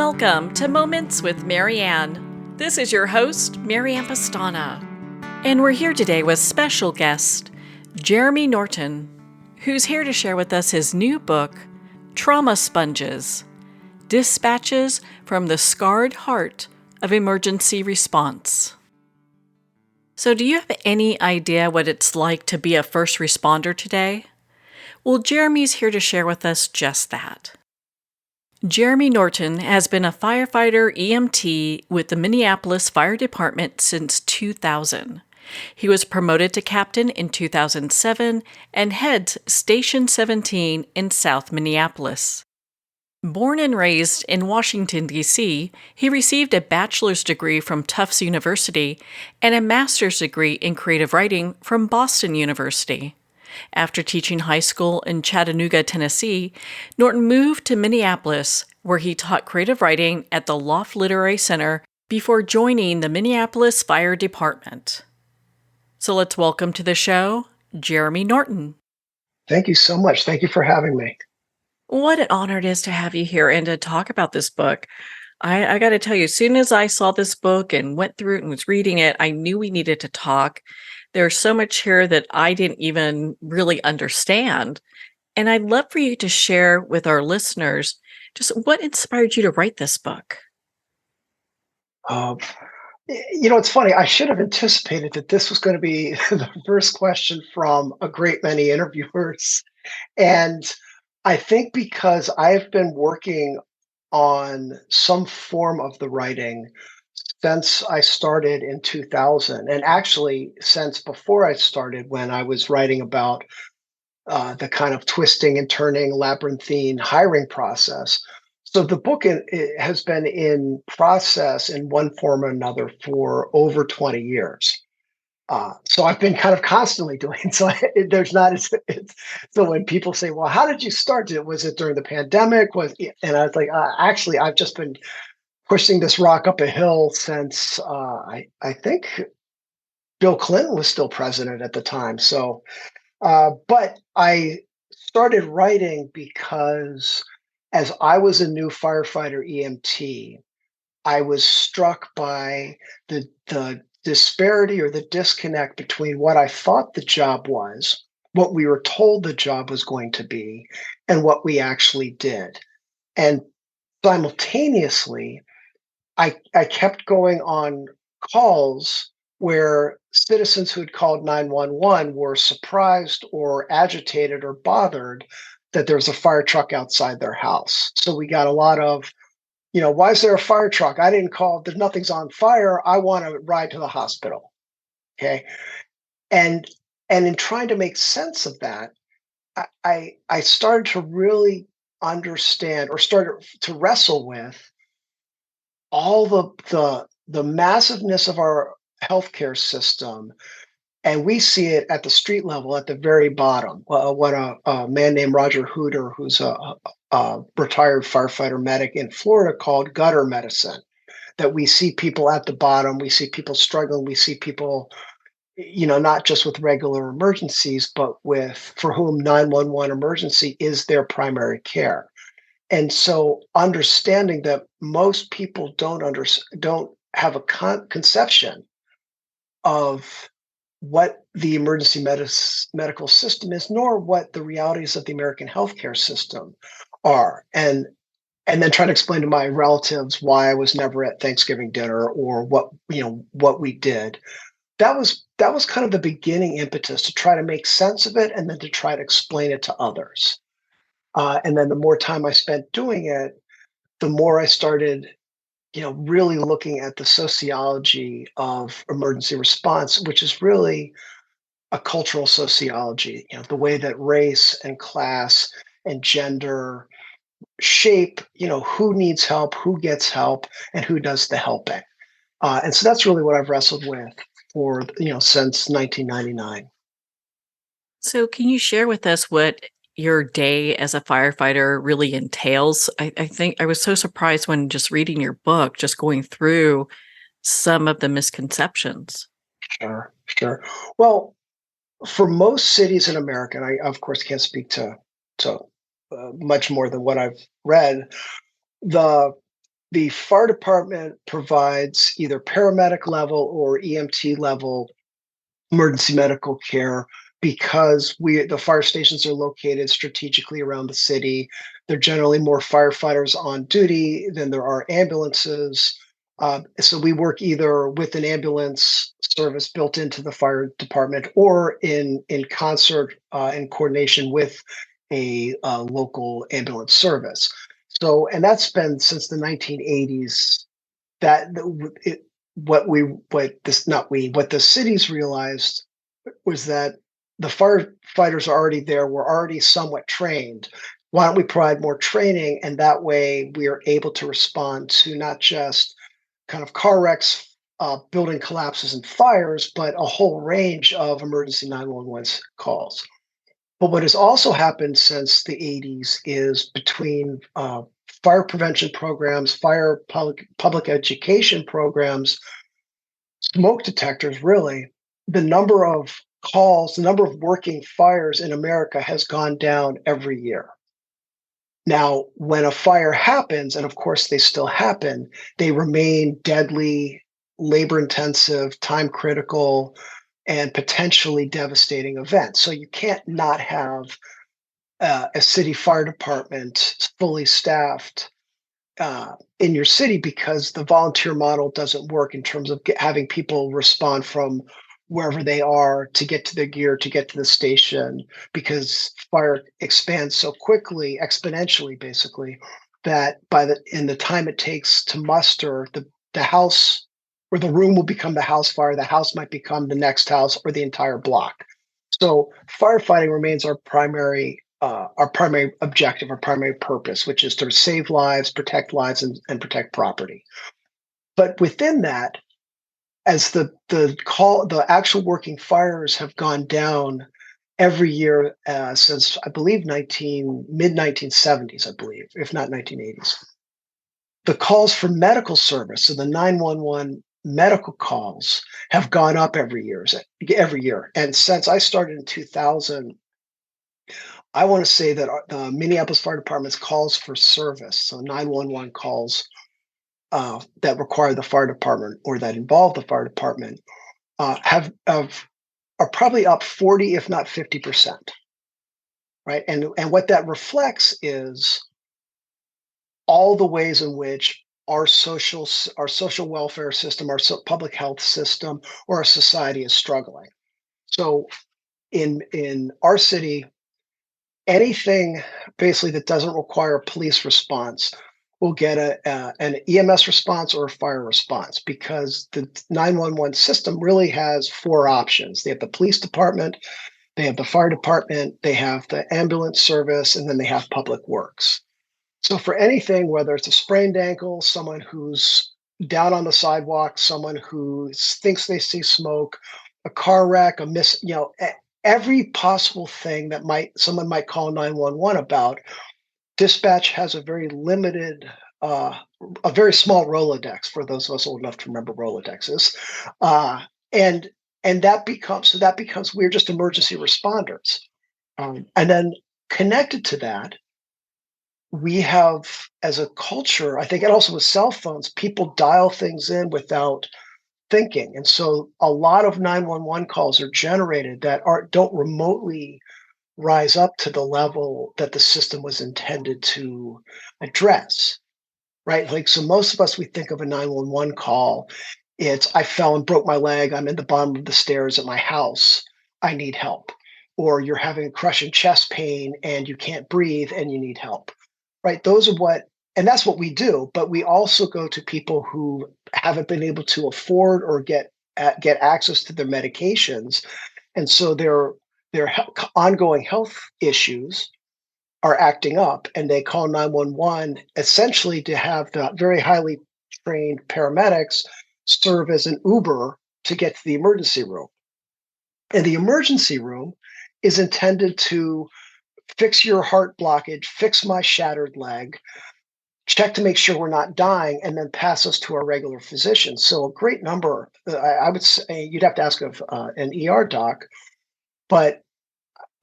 Welcome to Moments with Marianne. This is your host, Marianne Pastana. And we're here today with special guest, Jeremy Norton, who's here to share with us his new book, Trauma Sponges: Dispatches from the Scarred Heart of Emergency Response. So do you have any idea what it's like to be a first responder today? Well, Jeremy's here to share with us just that. Jeremy Norton has been a firefighter EMT with the Minneapolis Fire Department since 2000. He was promoted to captain in 2007 and heads Station 17 in South Minneapolis. Born and raised in Washington, D.C., he received a bachelor's degree from Tufts University and a master's degree in creative writing from Boston University. After teaching high school in Chattanooga, Tennessee, Norton moved to Minneapolis, where he taught creative writing at the Loft Literary Center before joining the Minneapolis Fire Department. So let's welcome to the show, Jeremy Norton. Thank you so much. Thank you for having me. What an honor it is to have you here and to talk about this book. I got to tell you, as soon as I saw this book and went through it and was reading it, I knew we needed to talk. There's so much here that I didn't even really understand. And I'd love for you to share with our listeners just what inspired you to write this book. Um, it's funny. I should have anticipated that this was going to be the first question from a great many interviewers. And I think because I've been working on some form of the writing since I started in 2000, and actually since before I started, when I was writing about the kind of twisting and turning labyrinthine hiring process. So the book it has been in process in one form or another for over 20 years. So I've been kind of constantly doing so. There's not so when people say, "Well, how did you start it? Was it during the pandemic?" And I was like, "Actually, I've just been pushing this rock up a hill since I think Bill Clinton was still president at the time." But I started writing because as I was a new firefighter EMT, I was struck by the disparity or the disconnect between what I thought the job was, what we were told the job was going to be, and what we actually did. And simultaneously, I kept going on calls where citizens who had called 911 were surprised or agitated or bothered that there was a fire truck outside their house. So we got a lot of, why is there a fire truck? I didn't call. There's nothing's on fire. I want to ride to the hospital. Okay. And in trying to make sense of that, I started to really understand or started to wrestle with all the massiveness of our healthcare system, and we see it at the street level at the very bottom. What a man named Roger Hooter, who's a retired firefighter medic in Florida, called gutter medicine. That we see people at the bottom, we see people struggling, we see people, not just with regular emergencies, but for whom 911 emergency is their primary care. And so understanding that most people don't have a conception of what the emergency medical system is, nor what the realities of the American healthcare system are. And then trying to explain to my relatives why I was never at Thanksgiving dinner or what we did. That was kind of the beginning impetus to try to make sense of it and then to try to explain it to others. And then the more time I spent doing it, the more I started, really looking at the sociology of emergency response, which is really a cultural sociology, the way that race and class and gender shape, who needs help, who gets help, and who does the helping. And so that's really what I've wrestled with for, since 1999. So can you share with us what your day as a firefighter really entails? I think I was so surprised when just reading your book, just going through some of the misconceptions. Sure, sure. Well, for most cities in America, and I of course can't speak to much more than what I've read. The The fire department provides either paramedic level or EMT level emergency medical care because the fire stations are located strategically around the city. There are generally more firefighters on duty than there are ambulances. So we work either with an ambulance service built into the fire department or in concert in coordination with a local ambulance service. So, and that's been since the 1980s. That it, what this not we what the cities realized was that the firefighters are already there. We're already somewhat trained. Why don't we provide more training? And that way we are able to respond to not just kind of car wrecks, building collapses and fires, but a whole range of emergency 911 calls. But what has also happened since the 80s is between fire prevention programs, fire public education programs, smoke detectors, really, the number of calls, the number of working fires in America has gone down every year. Now, when a fire happens, and of course they still happen, they remain deadly, labor intensive, time critical, and potentially devastating events. So you can't not have a city fire department fully staffed in your city because the volunteer model doesn't work in terms of having people respond from wherever they are to get to their gear to get to the station because fire expands so quickly exponentially basically that by the in the time it takes to muster the house or the room will become the house fire, the house might become the next house or the entire block. So firefighting remains our primary objective, our primary purpose, which is to save lives, and protect property. But within that, as the actual working fires have gone down every year since I believe 1970s, I believe, if not 1980s. The calls for medical service, so the 911 medical calls, have gone up every year. And since I started in 2000, I want to say that the Minneapolis Fire Department's calls for service, so 911 calls that require the fire department or that involve the fire department, are probably up 40, if not 50%, right? And what that reflects is all the ways in which our social welfare system, public health system, or our society is struggling. So in our city, anything basically that doesn't require a police response will get an EMS response or a fire response because the 911 system really has four options. They have the police department, they have the fire department, they have the ambulance service, and then they have public works. So for anything, whether it's a sprained ankle, someone who's down on the sidewalk, someone who thinks they see smoke, a car wreck, every possible thing that someone might call 911 about, dispatch has uh, a very small Rolodex for those of us old enough to remember Rolodexes, uh, and that becomes we're just emergency responders, and then connected to that we have as a culture, I think, and also with cell phones, people dial things in without thinking. And so a lot of 911 calls are generated that don't remotely rise up to the level that the system was intended to address, right? Like, so most of us, we think of a 911 call. It's, I fell and broke my leg. I'm in the bottom of the stairs at my house. I need help. Or you're having crushing chest pain and you can't breathe and you need help, right? And that's what we do. But we also go to people who haven't been able to afford or get access to their medications. And so their ongoing health issues are acting up and they call 911 essentially to have the very highly trained paramedics serve as an Uber to get to the emergency room. And the emergency room is intended to fix your heart blockage, fix my shattered leg, check to make sure we're not dying, and then pass us to our regular physician. So a great number, I would say you'd have to ask of an ER doc, but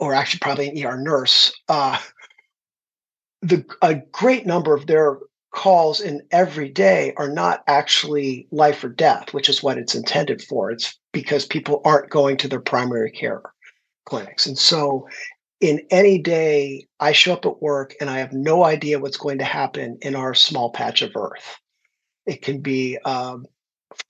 or actually probably an ER nurse. A great number of their calls in every day are not actually life or death, which is what it's intended for. It's because people aren't going to their primary care clinics. And so in any day, I show up at work and I have no idea what's going to happen in our small patch of earth. It can be 5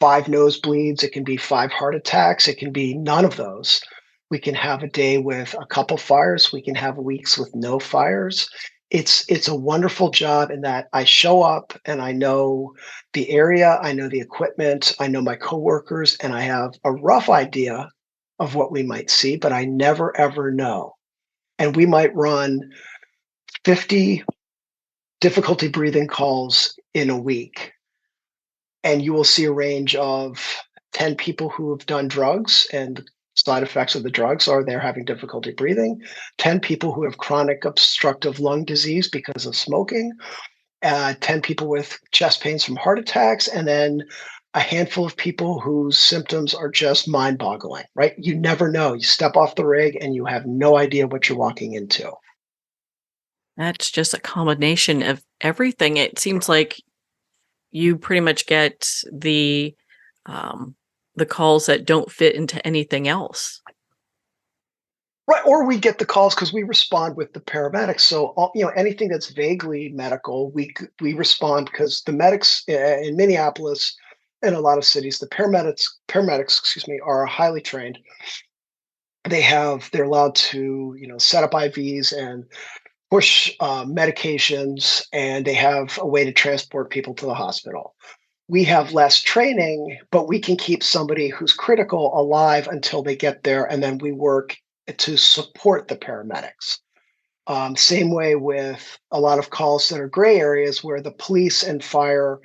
nosebleeds, it can be 5 heart attacks, it can be none of those. We can have a day with a couple fires, we can have weeks with no fires. It's a wonderful job in that I show up and I know the area, I know the equipment, I know my coworkers, and I have a rough idea of what we might see, but I never ever know. And we might run 50 difficulty breathing calls in a week, and you will see a range of 10 people who have done drugs and the side effects of the drugs are they're having difficulty breathing, 10 people who have chronic obstructive lung disease because of smoking, 10 people with chest pains from heart attacks, and then a handful of people whose symptoms are just mind boggling, right? You never know. You step off the rig and you have no idea what you're walking into. That's just a combination of everything. It seems like you pretty much get um, the calls that don't fit into anything else. Right, or we get the calls because we respond with the paramedics. So, anything that's vaguely medical, we respond because the medics in Minneapolis and a lot of cities, the paramedics, excuse me, are highly trained. They're allowed to, set up IVs and push medications, and they have a way to transport people to the hospital. We have less training, but we can keep somebody who's critical alive until they get there, and then we work to support the paramedics. Same way with a lot of calls that are gray areas where the police and fire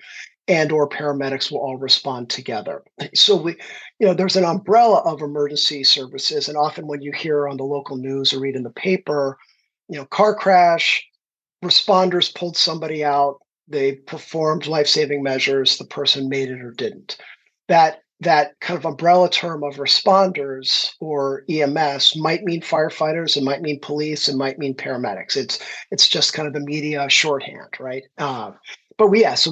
and or paramedics will all respond together. So there's an umbrella of emergency services, and often when you hear on the local news or read in the paper, car crash, responders pulled somebody out, they performed life-saving measures, the person made it or didn't. That kind of umbrella term of responders or EMS might mean firefighters, it might mean police, it might mean paramedics. It's just kind of the media shorthand, right? So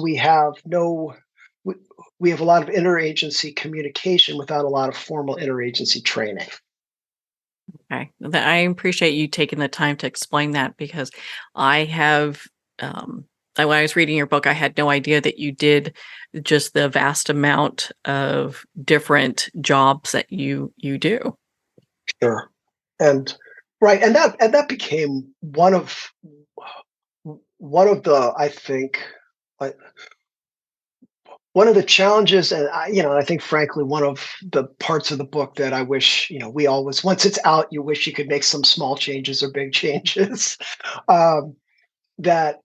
we, we have a lot of interagency communication without a lot of formal interagency training. Okay. I appreciate you taking the time to explain that because I have, um, when I was reading your book, I had no idea that you did just the vast amount of different jobs that you do. Sure. And right, and that became one of the, I think, like, one of the challenges, and I think frankly one of the parts of the book that I wish, we always, once it's out, you wish you could make some small changes or big changes. um, that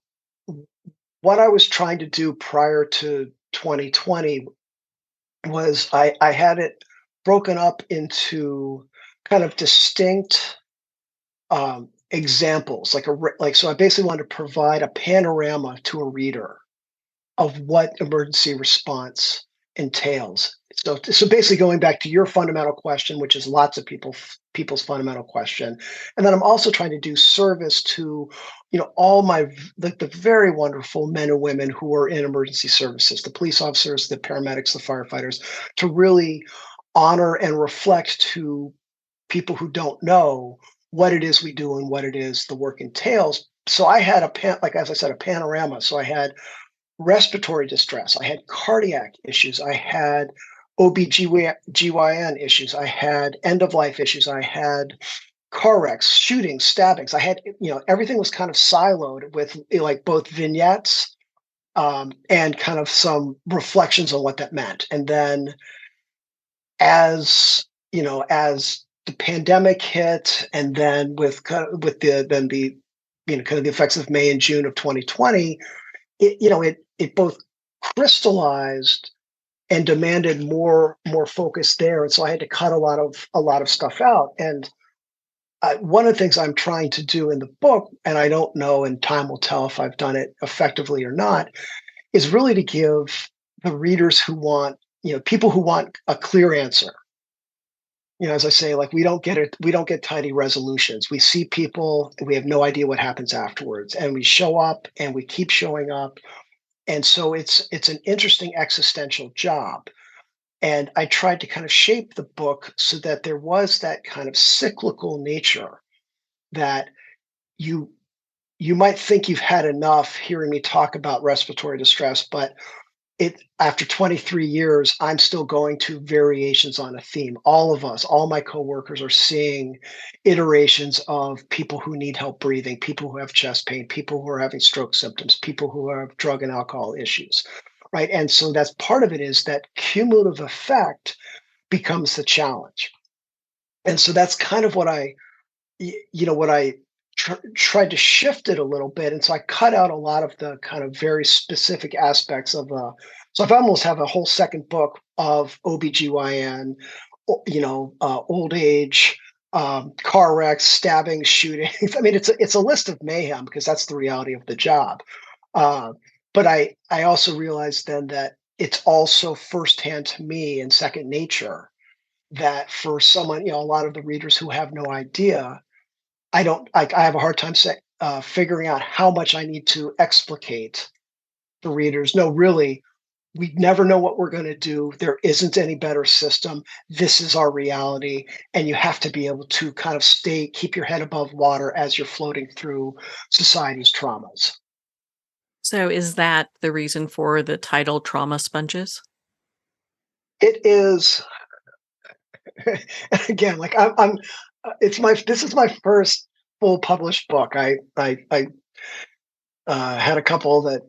what I was trying to do prior to 2020 was I had it broken up into kind of distinct examples, so I basically wanted to provide a panorama to a reader of what emergency response entails. So basically going back to your fundamental question, which is lots of people's fundamental question, and then I'm also trying to do service to, all the very wonderful men and women who are in emergency services, the police officers, the paramedics, the firefighters, to really honor and reflect to people who don't know what it is we do and what it is the work entails. So I had like as I said, a panorama. So I had respiratory distress, I had cardiac issues, I had OBGYN issues, I had end of life issues, I had car wrecks, shootings, stabbings. I had, everything was kind of siloed with like both vignettes and kind of some reflections on what that meant. And then as the pandemic hit, and then with kind of the effects of May and June of 2020, it both crystallized and demanded more focus there, and so I had to cut a lot of stuff out. And one of the things I'm trying to do in the book, and I don't know, and time will tell if I've done it effectively or not, is really to give the readers who want, people who want a clear answer. As I say, like we don't get tidy resolutions. We see people, and we have no idea what happens afterwards, and we show up, and we keep showing up, And so it's an interesting existential job. And I tried to kind of shape the book so that there was that kind of cyclical nature that you you might think you've had enough hearing me talk about respiratory distress, but it after 23 years, I'm still going to variations on a theme. All of us, all my coworkers are seeing iterations of people who need help breathing, people who have chest pain, people who are having stroke symptoms, people who have drug and alcohol issues, right? And so that's part of it is that cumulative effect becomes the challenge. And so that's kind of what what I tried to shift it a little bit, and so I cut out a lot of the kind of very specific aspects of so I almost have a whole second book of OBGYN, old age, car wrecks, stabbings, shootings. I mean, it's a list of mayhem because that's the reality of the job. Uh, but I also realized then that it's also firsthand to me and second nature that for someone, a lot of the readers who have no idea, I have a hard time figuring out how much I need to explicate the readers. No, really, we never know what we're going to do. There isn't any better system. This is our reality, and you have to be able to kind of keep your head above water as you're floating through society's traumas. So is that the reason for the title Trauma Sponges? It is, again, like it's my this is my first full published book. I had a couple that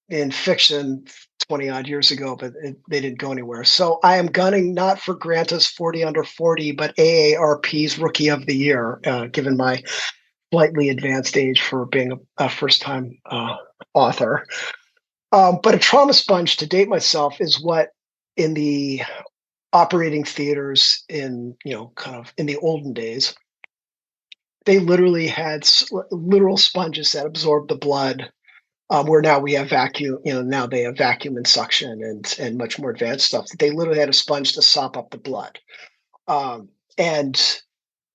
in fiction 20 odd years ago, but they didn't go anywhere. So I am gunning not for Granta's 40 under 40, but AARP's Rookie of the Year, given my slightly advanced age for being a first time author. But a trauma sponge to date myself is what in the operating theaters in, kind of in the olden days, they literally had literal sponges that absorbed the blood, where now we have vacuum, now they have vacuum and suction and much more advanced stuff. They literally had a sponge to sop up the blood. Um, and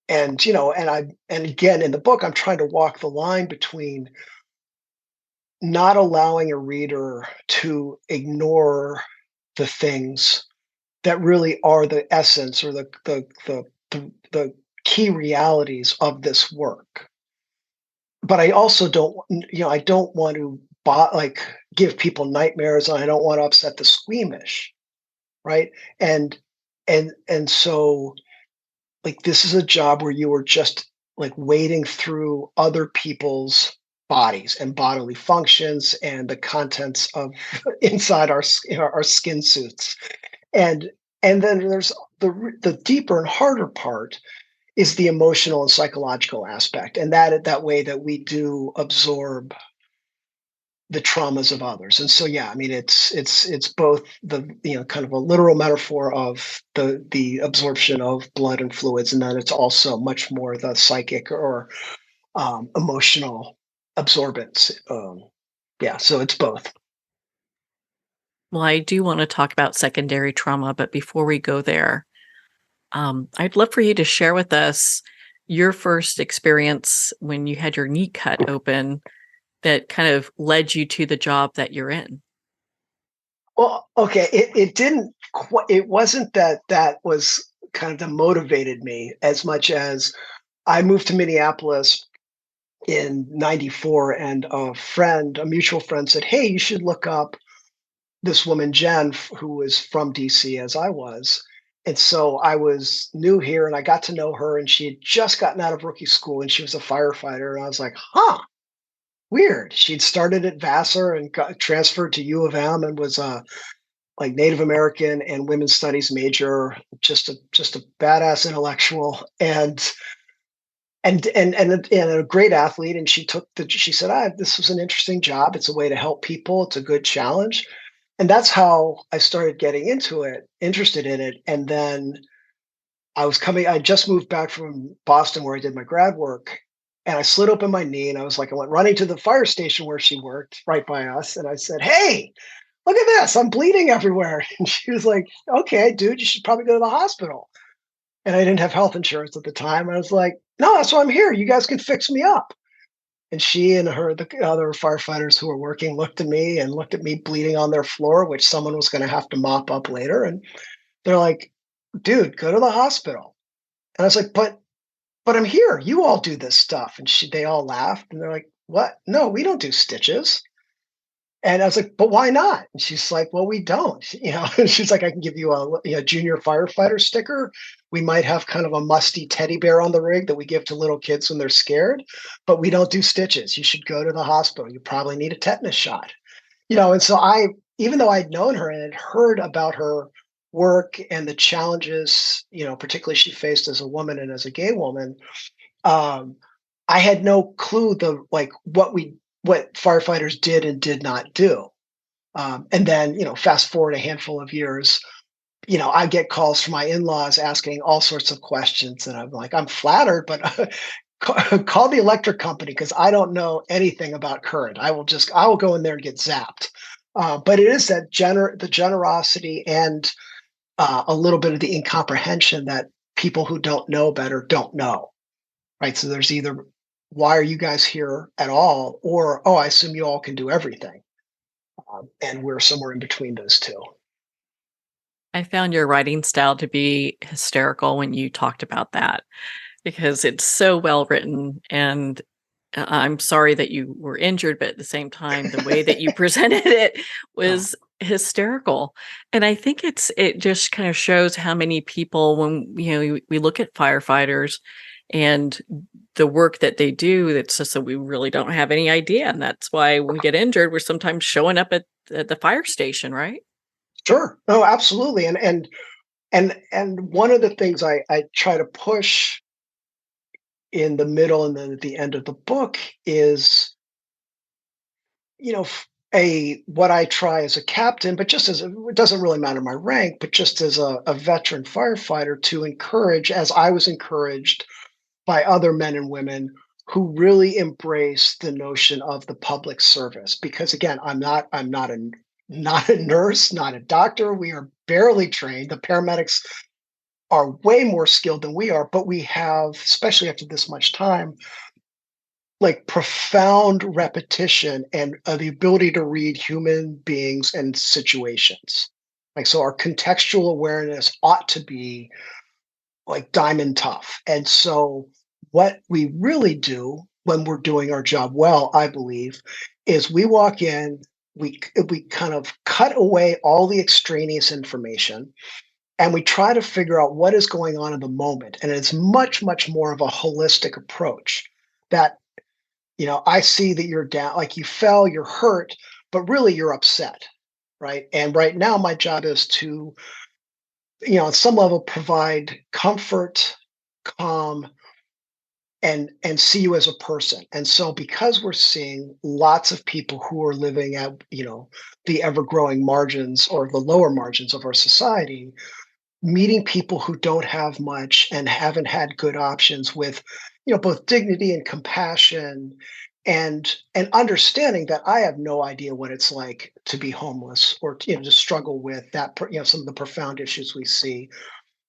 and again in the book, I'm trying to walk the line between not allowing a reader to ignore the things that really are the essence or the key realities of this work. But I also I don't want to like give people nightmares, and I don't want to upset the squeamish, right? And so like this is a job where you are just like wading through other people's bodies and bodily functions and the contents of inside our skin suits. And then there's the deeper and harder part is the emotional and psychological aspect, and that way that we do absorb the traumas of others. And so, yeah, I mean, it's both the kind of a literal metaphor of the absorption of blood and fluids, and then it's also much more the psychic or emotional absorbance. Yeah, so it's both. Well, I do want to talk about secondary trauma, but before we go there, I'd love for you to share with us your first experience when you had your knee cut open that kind of led you to the job that you're in. Well, okay, it didn't. It wasn't that was kind of that motivated me as much as I moved to Minneapolis in '94, and a mutual friend said, "Hey, you should look up this woman Jen, who was from DC as I was." And so I was new here, and I got to know her, and she had just gotten out of rookie school, and she was a firefighter, and I was like, "Huh, weird." She'd started at Vassar and got transferred to U of M and was a like Native American and women's studies major, just a badass intellectual, and a great athlete. And she said, "This was an interesting job. It's a way to help people. It's a good challenge." And that's how I started getting into it, interested in it. And then I just moved back from Boston where I did my grad work. And I slid open my knee and I went running to the fire station where she worked right by us. And I said, "Hey, look at this. I'm bleeding everywhere." And she was like, "Okay, dude, you should probably go to the hospital." And I didn't have health insurance at the time. I was like, "No, that's why I'm here. You guys can fix me up." And she and the other firefighters who were working looked at me and looked at me bleeding on their floor, which someone was going to have to mop up later. And they're like, dude, go to the hospital. And I was like, but I'm here. You all do this stuff. And they all laughed and they're like, what? No, we don't do stitches. And I was like, but why not? And she's like, well, we don't, and she's like, I can give you a junior firefighter sticker. We might have kind of a musty teddy bear on the rig that we give to little kids when they're scared, but we don't do stitches. You should go to the hospital. You probably need a tetanus shot. And so even though I'd known her and had heard about her work and the challenges, particularly she faced as a woman and as a gay woman, um, I had no clue what firefighters did and did not do. And then, fast forward a handful of years, I get calls from my in-laws asking all sorts of questions, and I'm like, I'm flattered, but call the electric company because I don't know anything about current. I will go in there and get zapped. But it is the generosity and a little bit of the incomprehension that people who don't know better don't know, right? So there's either why are you guys here at all, or oh, I assume you all can do everything, and we're somewhere in between those two. I found your writing style to be hysterical when you talked about that because it's so well written. And I'm sorry that you were injured, but at the same time, the way that you presented it Oh, was hysterical. And I think it just kind of shows how many people, when we look at firefighters and the work that they do, it's just that we really don't have any idea. And that's why when we get injured, we're sometimes showing up at the fire station, right? sure. No, absolutely. And one of the things I try to push in the middle and then at the end of the book is, a what I try as a captain, but it doesn't really matter my rank, but just as a veteran firefighter to encourage, as I was encouraged by other men and women who really embrace the notion of the public service. Because again, I'm not a nurse, not a doctor. We are barely trained. The paramedics are way more skilled than we are, but we have, especially after this much time, like profound repetition and the ability to read human beings and situations. Like, so our contextual awareness ought to be like diamond tough. And so, what we really do when we're doing our job well, I believe, is we walk in, we kind of cut away all the extraneous information, and we try to figure out what is going on in the moment. And it's much, much more of a holistic approach that, I see that you're down, like you fell, you're hurt, but really you're upset. Right. And right now, my job is to, on some level, provide comfort, calm, and see you as a person. And so, because we're seeing lots of people who are living at, the ever growing margins or the lower margins of our society, meeting people who don't have much and haven't had good options with, both dignity and compassion, and understanding that I have no idea what it's like to be homeless or to struggle with some of the profound issues we see,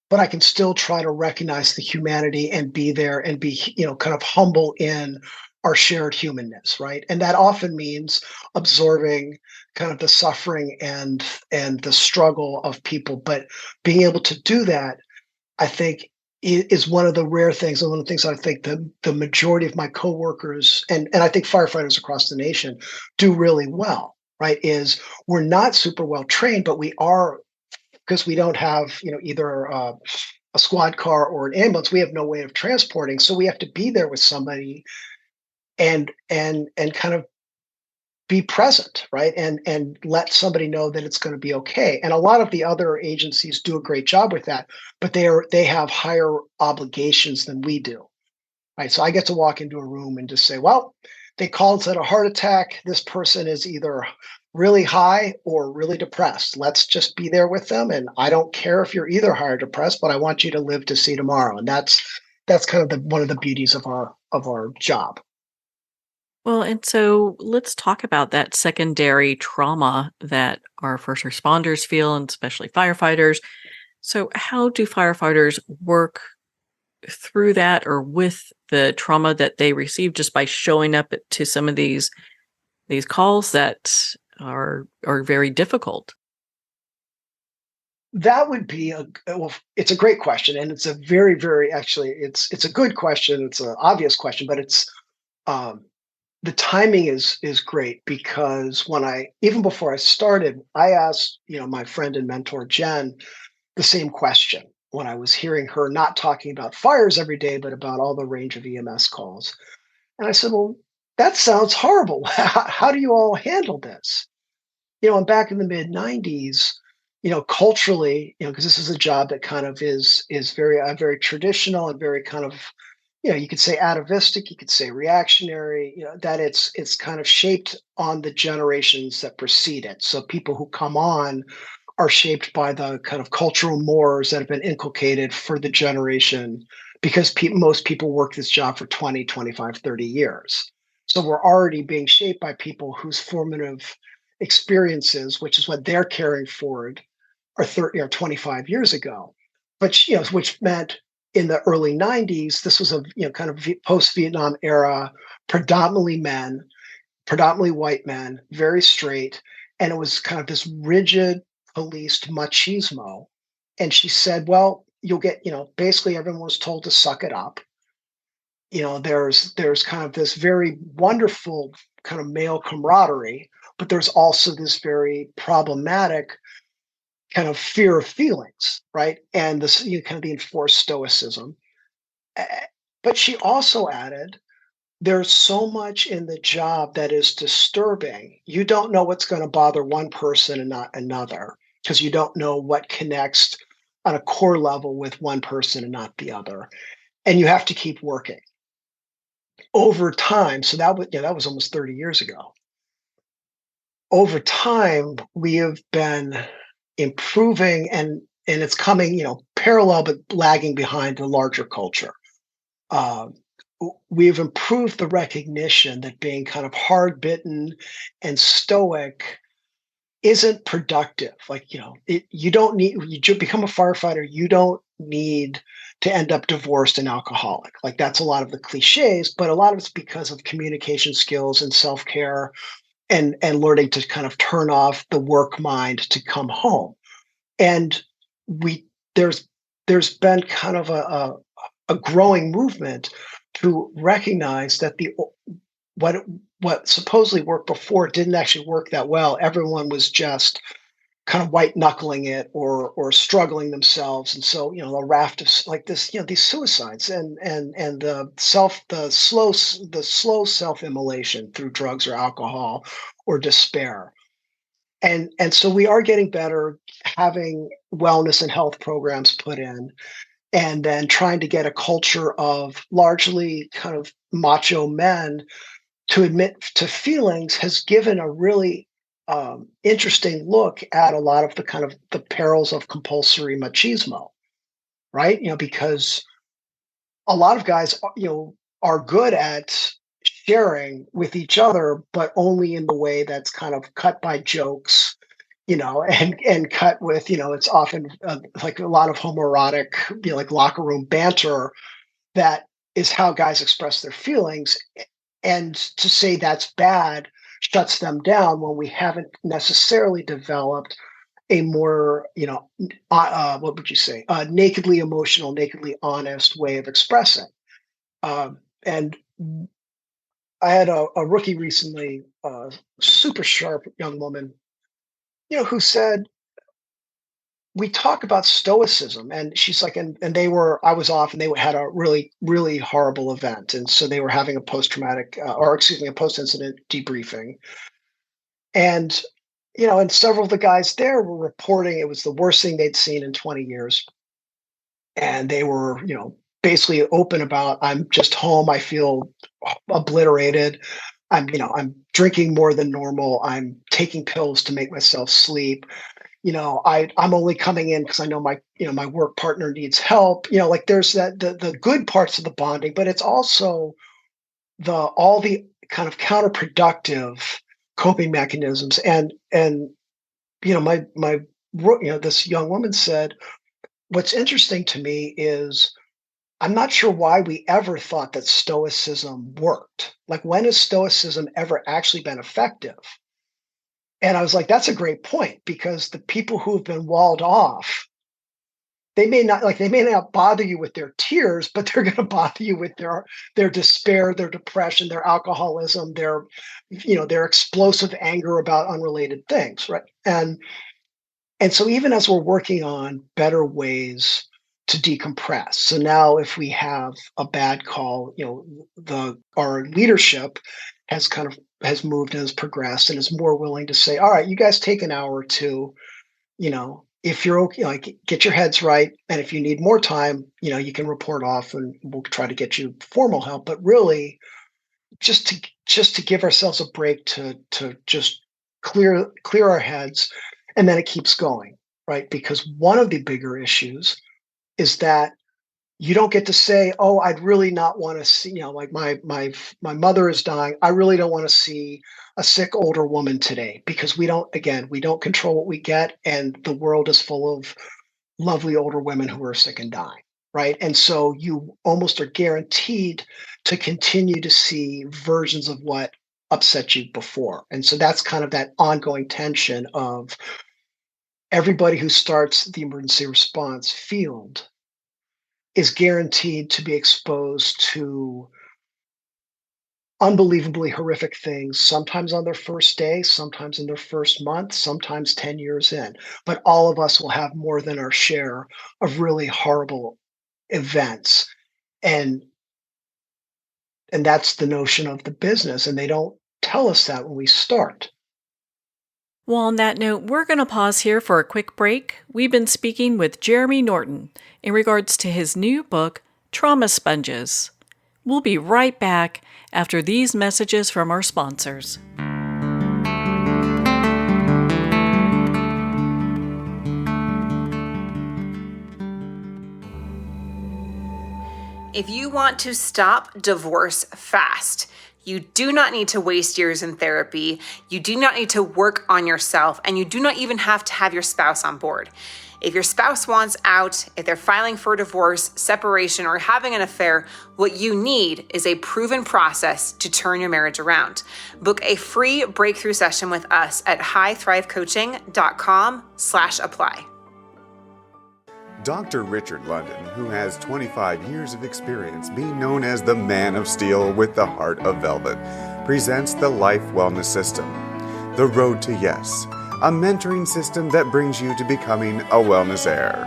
but I can still try to recognize the humanity and be there and be, kind of humble in our shared humanness, right? And that often means absorbing kind of the suffering and the struggle of people. But being able to do that, I think, is one of the rare things, and one of the things I think the majority of my coworkers and I think firefighters across the nation do really well, right? Is we're not super well trained, but we are, because we don't have, either a squad car or an ambulance. We have no way of transporting, so we have to be there with somebody and kind of be present, right? And let somebody know that it's going to be okay. And a lot of the other agencies do a great job with that, but they have higher obligations than we do, right? So I get to walk into a room and just say, well, they called, said a heart attack. This person is either really high or really depressed. Let's just be there with them. And I don't care if you're either high or depressed, but I want you to live to see tomorrow. And that's kind of one of the beauties of our job. Well, and so let's talk about that secondary trauma that our first responders feel, and especially firefighters. So, how do firefighters work through that or with the trauma that they received just by showing up to some of these calls that are very difficult? That would be well, it's a great question, and it's a very, very actually, it's a good question. It's an obvious question, but it's um, the timing is great because when I even before I started, I asked my friend and mentor Jen the same question when I was hearing her not talking about fires every day, but about all the range of EMS calls. And I said, "Well, that sounds horrible. How do you all handle this?" And back in the mid '90s, culturally, because this is a job that kind of is very traditional and very kind of, you could say atavistic, you could say reactionary, that it's kind of shaped on the generations that precede it. So people who come on are shaped by the kind of cultural mores that have been inculcated for the generation because most people work this job for 20, 25, 30 years. So we're already being shaped by people whose formative experiences, which is what they're carrying forward, are 30 or 25 years ago. But which meant in the early '90s, this was a kind of post-Vietnam era, predominantly men, predominantly white men, very straight, and it was kind of this rigid, policed machismo. And she said, "Well, you'll get, basically everyone was told to suck it up. There's kind of this very wonderful kind of male camaraderie, but there's also this very problematic kind of fear of feelings, right? And this kind of the enforced stoicism." Eh, But she also added, there's so much in the job that is disturbing. You don't know what's going to bother one person and not another because you don't know what connects on a core level with one person and not the other. And you have to keep working over time. So that was almost 30 years ago. Over time, we have been improving and it's coming, parallel but lagging behind the larger culture. Um, we've improved the recognition that being kind of hard bitten and stoic isn't productive. Like, you don't need, become a firefighter, you don't need to end up divorced and alcoholic. Like, that's a lot of the cliches, but a lot of it's because of communication skills and self care and learning to kind of turn off the work mind to come home. And we, there's been kind of a growing movement to recognize that the what what supposedly worked before didn't actually work that well. Everyone was just kind of white knuckling it or struggling themselves, and so a raft of like this, these suicides and the slow self immolation through drugs or alcohol or despair. And so we are getting better having wellness and health programs put in and then trying to get a culture of largely kind of macho men to admit to feelings has given a really interesting look at a lot of the kind of the perils of compulsory machismo, right? Because a lot of guys, are good at sharing with each other, but only in the way that's kind of cut by jokes, and cut with, it's often like a lot of homoerotic, like locker room banter that is how guys express their feelings. And to say that's bad shuts them down when we haven't necessarily developed a more, what would you say, nakedly emotional, nakedly honest way of expressing. And I had a rookie recently, super sharp young woman, who said, we talk about stoicism, and she's like, and I was off, and they had a really, really horrible event. And so they were having a post-traumatic, or excuse me, a post-incident debriefing. And, and several of the guys there were reporting it was the worst thing they'd seen in 20 years. And they were, basically open about, I'm just home. I feel obliterated. I'm drinking more than normal. I'm taking pills to make myself sleep. I'm only coming in because I know my work partner needs help. Like there's the good parts of the bonding, but it's also all the kind of counterproductive coping mechanisms. And this young woman said, what's interesting to me is I'm not sure why we ever thought that stoicism worked. Like, when has stoicism ever actually been effective? And I was like, that's a great point, because the people who've been walled off, they may not bother you with their tears, but they're going to bother you with their despair, their depression, their alcoholism, their explosive anger about unrelated things, right? And so even as we're working on better ways to decompress, so now if we have a bad call, the our leadership has moved and has progressed and is more willing to say, all right, you guys take an hour or two, if you're okay, like, get your heads right, and if you need more time, you can report off and we'll try to get you formal help. But really, just to give ourselves a break to just clear our heads, and then it keeps going, right? Because one of the bigger issues is that you don't get to say, "Oh, I'd really not want to see," like, my mother is dying. I really don't want to see a sick older woman today, because we don't control what we get, and the world is full of lovely older women who are sick and dying, right? And so you almost are guaranteed to continue to see versions of what upset you before. And so that's kind of that ongoing tension of everybody who starts the emergency response field is guaranteed to be exposed to unbelievably horrific things, sometimes on their first day, sometimes in their first month, sometimes 10 years in. But all of us will have more than our share of really horrible events. And that's the notion of the business. And they don't tell us that when we start. Well, on that note, we're going to pause here for a quick break. We've been speaking with Jeremy Norton in regards to his new book, Trauma Sponges. We'll be right back after these messages from our sponsors. If you want to stop divorce fast, you do not need to waste years in therapy. You do not need to work on yourself, and you do not even have to have your spouse on board. If your spouse wants out, if they're filing for divorce, separation, or having an affair, what you need is a proven process to turn your marriage around. Book a free breakthrough session with us at highthrivecoaching.com/apply. Dr. Richard London, who has 25 years of experience being known as the Man of Steel with the Heart of Velvet, presents the Life Wellness System, The Road to Yes, a mentoring system that brings you to becoming a wellness heir.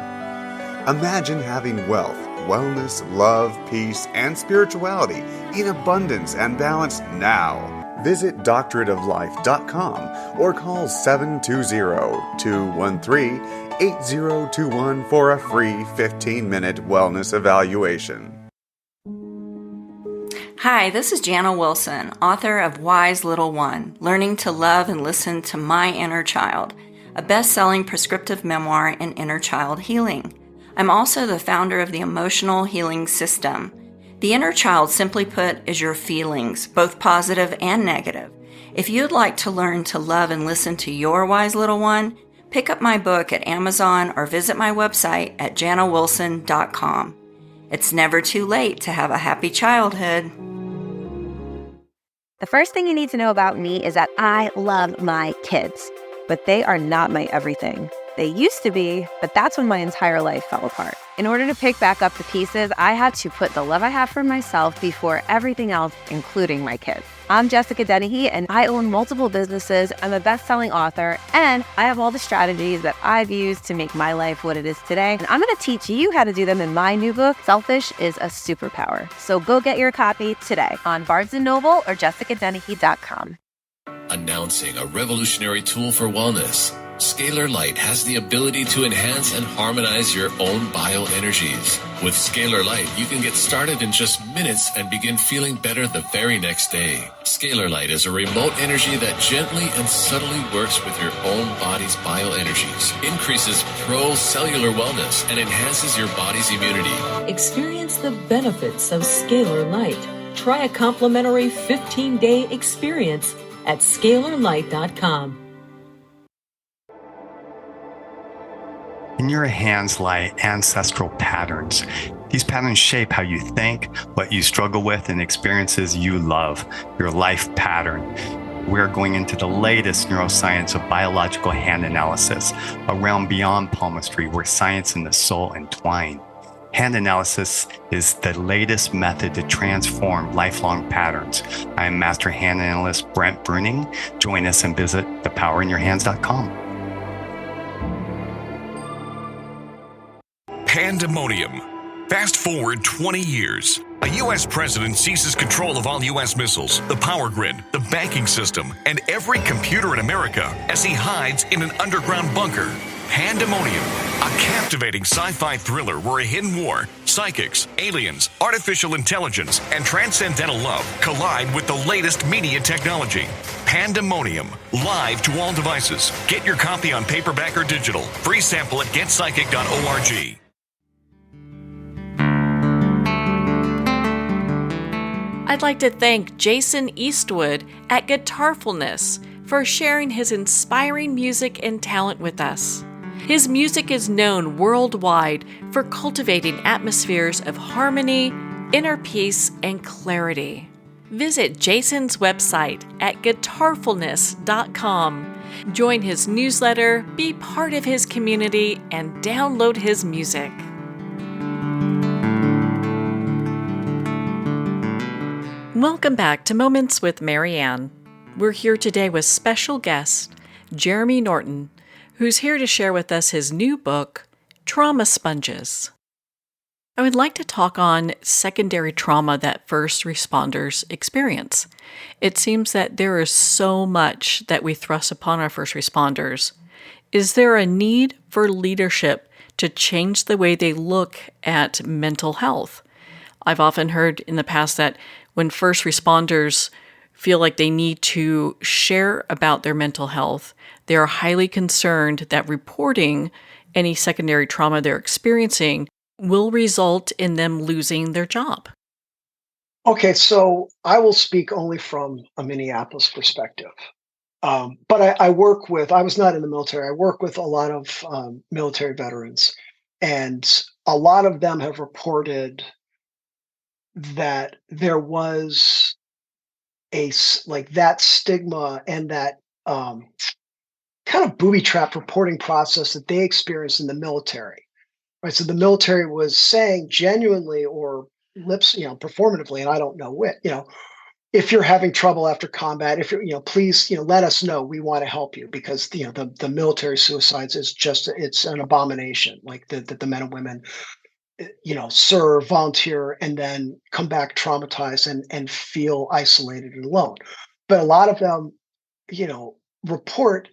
Imagine having wealth, wellness, love, peace, and spirituality in abundance and balance now. Visit doctorateoflife.com or call 720-213-8021 for a free 15-minute wellness evaluation. Hi, this is Jana Wilson, author of Wise Little One, Learning to Love and Listen to My Inner Child, a best-selling prescriptive memoir in inner child healing. I'm also the founder of the Emotional Healing System. The inner child, simply put, is your feelings, both positive and negative. If you'd like to learn to love and listen to your wise little one, pick up my book at Amazon or visit my website at janawilson.com. It's never too late to have a happy childhood. The first thing you need to know about me is that I love my kids, but they are not my everything. They used to be, but that's when my entire life fell apart. In order to pick back up the pieces, I had to put the love I have for myself before everything else, including my kids. I'm Jessica Dennehy, and I own multiple businesses. I'm a best-selling author, and I have all the strategies that I've used to make my life what it is today. And I'm going to teach you how to do them in my new book, Selfish is a Superpower. So go get your copy today on Barnes & Noble or jessicadennehy.com. Announcing a revolutionary tool for wellness. Scalar Light has the ability to enhance and harmonize your own bioenergies. With Scalar Light, you can get started in just minutes and begin feeling better the very next day. Scalar Light is a remote energy that gently and subtly works with your own body's bioenergies, increases pro-cellular wellness, and enhances your body's immunity. Experience the benefits of Scalar Light. Try a complimentary 15-day experience at scalarlight.com. In your hands lie ancestral patterns, These patterns shape how you think, what you struggle with, and experiences you love, your life pattern. We're going into the latest neuroscience of biological hand analysis, a realm beyond palmistry where science and the soul entwine. Hand analysis is the latest method to transform lifelong patterns. I am Master Hand Analyst Brent Bruning. Join us and visit thepowerinyourhands.com. Pandemonium. Fast forward 20 years. A U.S. president seizes control of all U.S. missiles, the power grid, the banking system, and every computer in America as he hides in an underground bunker. Pandemonium, a captivating sci-fi thriller where a hidden war, psychics, aliens, artificial intelligence, and transcendental love collide with the latest media technology. Pandemonium, live to all devices. Get your copy on paperback or digital. Free sample at getpsychic.org. I'd like to thank Jason Eastwood at Guitarfulness for sharing his inspiring music and talent with us. His music is known worldwide for cultivating atmospheres of harmony, inner peace, and clarity. Visit Jason's website at guitarfulness.com. Join his newsletter, be part of his community, and download his music. Welcome back to Moments with Marianne. We're here today with special guest Jeremy Norton, who's here to share with us his new book, Trauma Sponges. I would like to talk on secondary trauma that first responders experience. It seems that there is so much that we thrust upon our first responders. Is there a need for leadership to change the way they look at mental health? I've often heard in the past that when first responders feel like they need to share about their mental health, they are highly concerned that reporting any secondary trauma they're experiencing will result in them losing their job. Okay, so I will speak only from a Minneapolis perspective. But I work with, I was not in the military, I work with a lot of military veterans, and a lot of them have reported that there was like that stigma and that kind of booby trap reporting process that they experienced in the military, right? So the military was saying genuinely or performatively, and I don't know what, if you're having trouble after combat, if you're, please, let us know. We want to help you because, the military suicides is just, it's an abomination. Like that the men and women, serve, volunteer, and then come back traumatized and feel isolated and alone. But a lot of them, report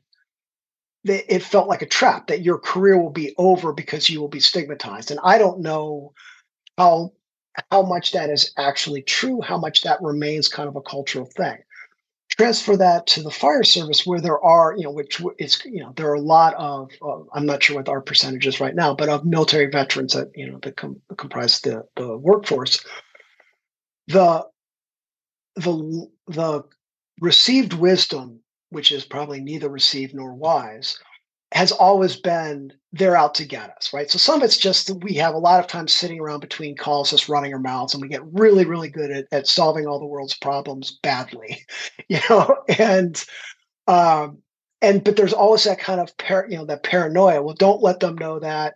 that it felt like a trap, that your career will be over because you will be stigmatized. And I don't know how much that is actually true, how much that remains kind of a cultural thing. Transfer that to the fire service where there are, which is, there are a lot of, I'm not sure what our percentage is right now, but of military veterans that, that comprise the workforce. The received wisdom, which is probably neither received nor wise, has always been they're out to get us, right? So some of it's just that we have a lot of time sitting around between calls, just running our mouths, and we get really, really good at solving all the world's problems badly, and but there's always that kind of that paranoia. Well, don't let them know that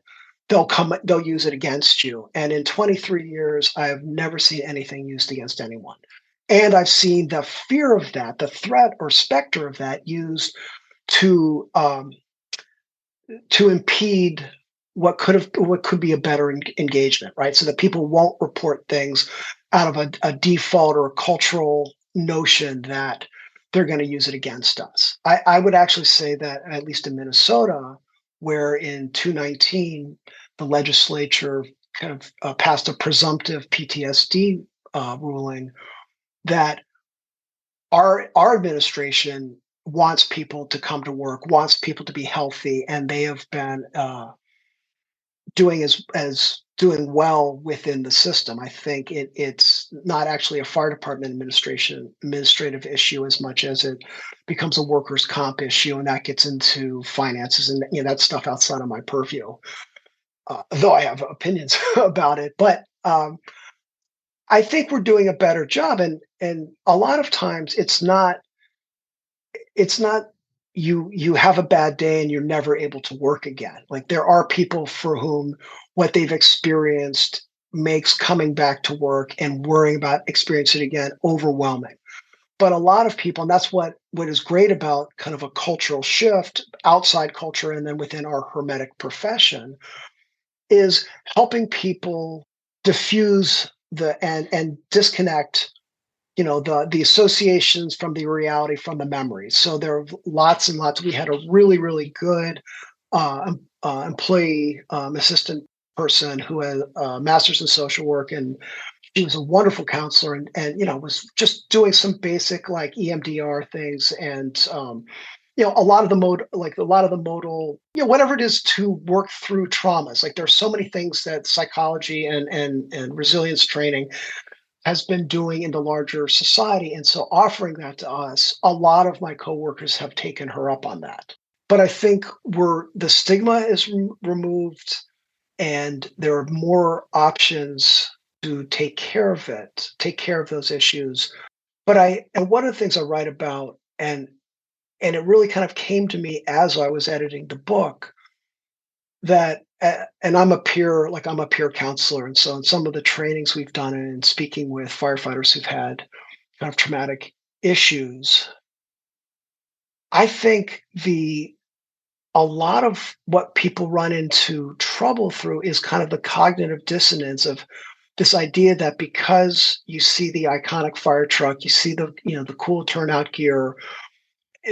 they'll use it against you. And in 23 years, I have never seen anything used against anyone. And I've seen the fear of that, the threat or specter of that used to impede what could be a better engagement, right? So that people won't report things out of a default or a cultural notion that they're going to use it against us. I would actually say that at least in Minnesota, where in 2019 the legislature kind of passed a presumptive PTSD ruling, that our administration wants people to come to work, wants people to be healthy, and they have been doing well within the system. I think it's not actually a fire department administrative issue as much as it becomes a workers' comp issue, and that gets into finances and that's stuff outside of my purview. Though I have opinions about it, but I think we're doing a better job, and a lot of times it's not you have a bad day and you're never able to work again. Like there are people for whom what they've experienced makes coming back to work and worrying about experiencing it again overwhelming. But a lot of people, and that's what is great about kind of a cultural shift outside culture and then within our hermetic profession, is helping people diffuse and disconnect, the associations from the reality from the memories. So there are lots and lots. We had a really really good employee assistant person who had a master's in social work, and she was a wonderful counselor, and was just doing some basic like EMDR things, and a lot of the modal, whatever it is to work through traumas. Like there's so many things that psychology and resilience training has been doing in the larger society. And so offering that to us, a lot of my coworkers have taken her up on that. But I think the stigma is removed, and there are more options to take care of it, take care of those issues. And one of the things I write about, and it really kind of came to me as I was editing the book, that and I'm a peer counselor, and so in some of the trainings we've done and speaking with firefighters who've had kind of traumatic issues, I think the a lot of what people run into trouble through is kind of the cognitive dissonance of this idea that because you see the iconic fire truck, you see the cool turnout gear,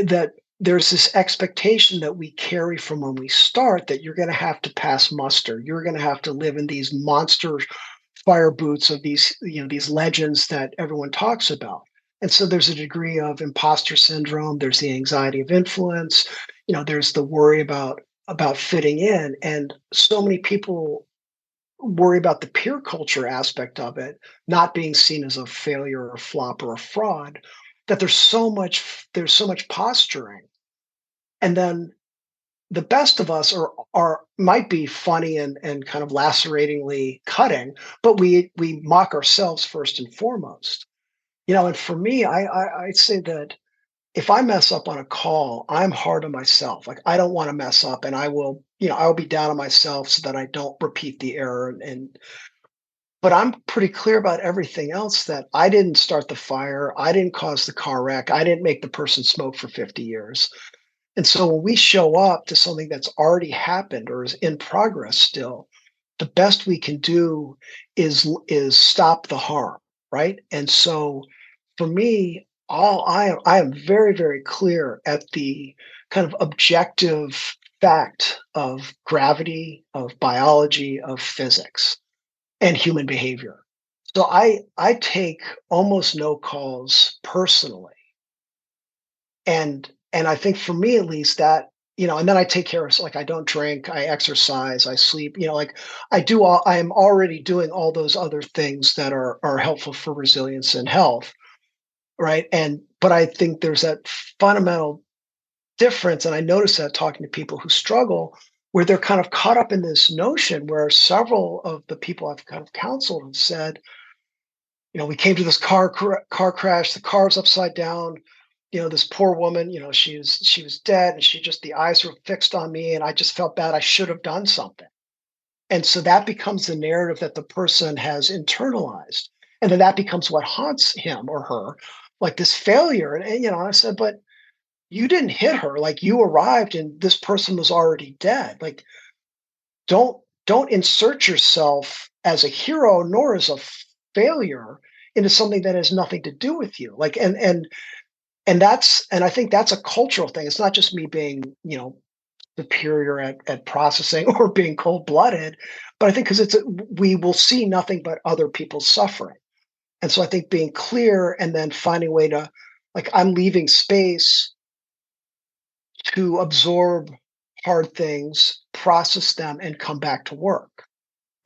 that there's this expectation that we carry from when we start, that you're going to have to pass muster. You're going to have to live in these monster fire boots of these legends that everyone talks about. And so there's a degree of imposter syndrome. There's the anxiety of influence. There's the worry about fitting in, and so many people worry about the peer culture aspect of it, not being seen as a failure or a flop or a fraud. That there's so much posturing, and then the best of us are might be funny and kind of laceratingly cutting, but we mock ourselves first and foremost. And for me, I'd say that if I mess up on a call, I'm hard on myself. Like I don't want to mess up, and I'll be down on myself so that I don't repeat the error. But I'm pretty clear about everything else, that I didn't start the fire, I didn't cause the car wreck, I didn't make the person smoke for 50 years. And so when we show up to something that's already happened or is in progress still, the best we can do is stop the harm, right? And so for me, all I am very, very clear at the kind of objective fact of gravity, of biology, of physics, and human behavior. So I take almost no calls personally. And I think for me at least that, and then I take care of, like I don't drink, I exercise, I sleep, like I am already doing all those other things that are helpful for resilience and health, right? But I think there's that fundamental difference, and I notice that talking to people who struggle, where they're kind of caught up in this notion where several of the people I've kind of counseled have said, we came to this car crash, the car's upside down, this poor woman, she was dead, and the eyes were fixed on me, and I just felt bad. I should have done something. And so that becomes the narrative that the person has internalized. And then that becomes what haunts him or her, like this failure. And I said, but you didn't hit her. Like you arrived and this person was already dead. Like don't don't insert yourself as a hero nor as a failure into something that has nothing to do with you. Like and I think that's a cultural thing. It's not just me being, superior at processing or being cold-blooded, but I think because we will see nothing but other people's suffering. And so I think being clear and then finding a way to, like, I'm leaving space to absorb hard things, process them, and come back to work.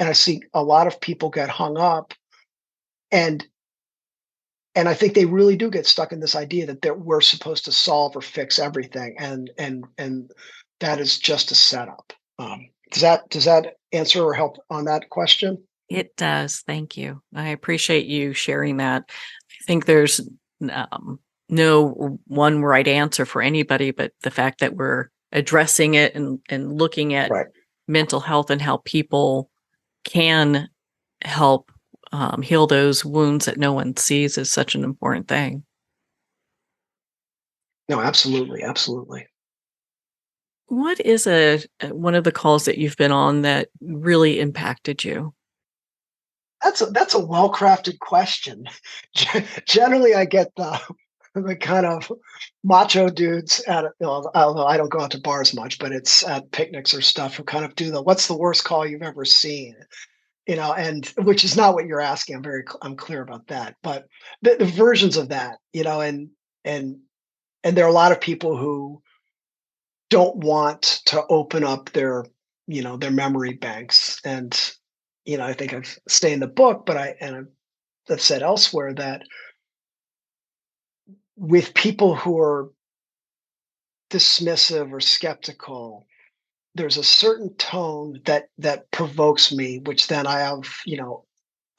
And I see a lot of people get hung up, and I think they really do get stuck in this idea that we're supposed to solve or fix everything, and that is just a setup. Does that answer or help on that question? It does. Thank you. I appreciate you sharing that. I think there's no one right answer for anybody, but the fact that we're addressing it and looking at Right. mental health and how people can help heal those wounds that no one sees is such an important thing. No, absolutely, absolutely. What is one of the calls that you've been on that really impacted you? That's a well-crafted question. Generally, I get the kind of macho dudes at although I don't go out to bars much, but it's at picnics or stuff who kind of do the "What's the worst call you've ever seen?" And which is not what you're asking. I'm clear about that. But the versions of that, and and there are a lot of people who don't want to open up their memory banks. And I think I've say in the book, but I've said elsewhere that with people who are dismissive or skeptical, there's a certain tone that provokes me, which then I have,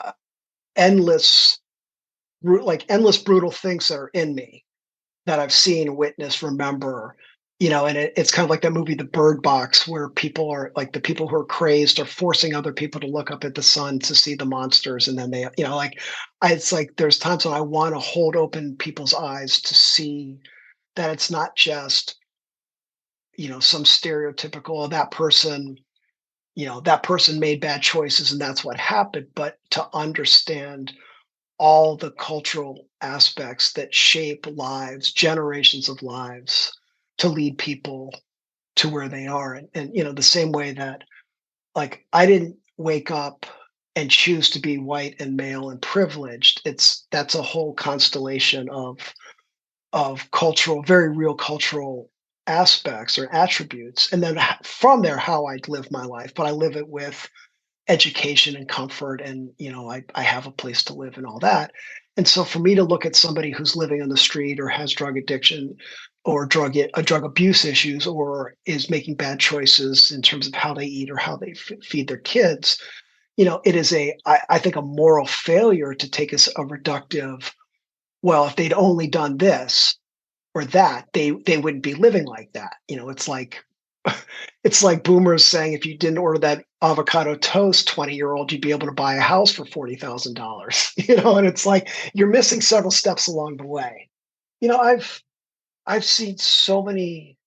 uh, endless endless brutal things that are in me that I've seen, witnessed, remember. And it's kind of like that movie, The Bird Box, where people are like the people who are crazed are forcing other people to look up at the sun to see the monsters, and then it's like there's times when I want to hold open people's eyes to see that it's not just some stereotypical, "Oh, that person made bad choices and that's what happened," but to understand all the cultural aspects that shape lives, generations of lives, to lead people to where they are. And the same way that, like, I didn't wake up and choose to be white and male and privileged. That's a whole constellation of cultural, very real cultural aspects or attributes. And then from there, how I live my life. But I live it with education and comfort, and I have a place to live and all that. And so for me to look at somebody who's living on the street or has drug addiction or drug abuse issues or is making bad choices in terms of how they eat or how they feed their kids, it is I think a moral failure to take as a reductive, well, if they'd only done this or that, they wouldn't be living like that. It's like boomers saying if you didn't order that avocado toast, 20-year-old, you'd be able to buy a house for $40,000. And it's like you're missing several steps along the way. I've seen so many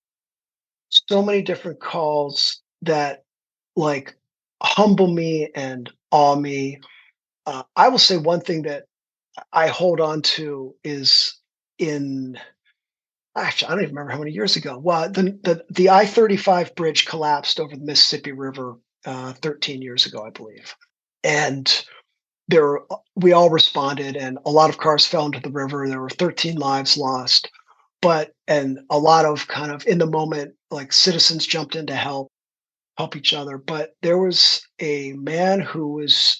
different calls that, like, humble me and awe me. I will say one thing that I hold on to is in actually, I don't even remember how many years ago. Well, the I-35 bridge collapsed over the Mississippi River 13 years ago, I believe. And we all responded, and a lot of cars fell into the river. There were 13 lives lost, and a lot of kind of in the moment, like, citizens jumped in to help each other. But there was a man who was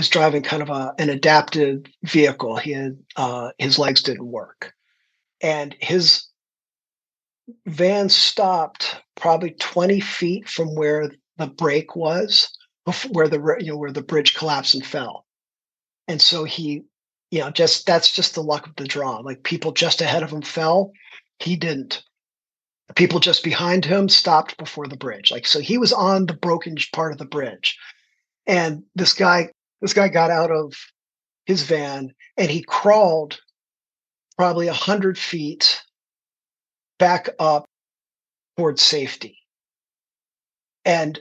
driving kind of an adapted vehicle. He had his legs didn't work, and his van stopped probably 20 feet from where the break was, where the bridge collapsed and fell. And so he, just that's just the luck of the draw. Like, people just ahead of him fell, he didn't. People just behind him stopped before the bridge. Like, so he was on the broken part of the bridge. And this guy got out of his van and he crawled probably 100 feet back up towards safety. And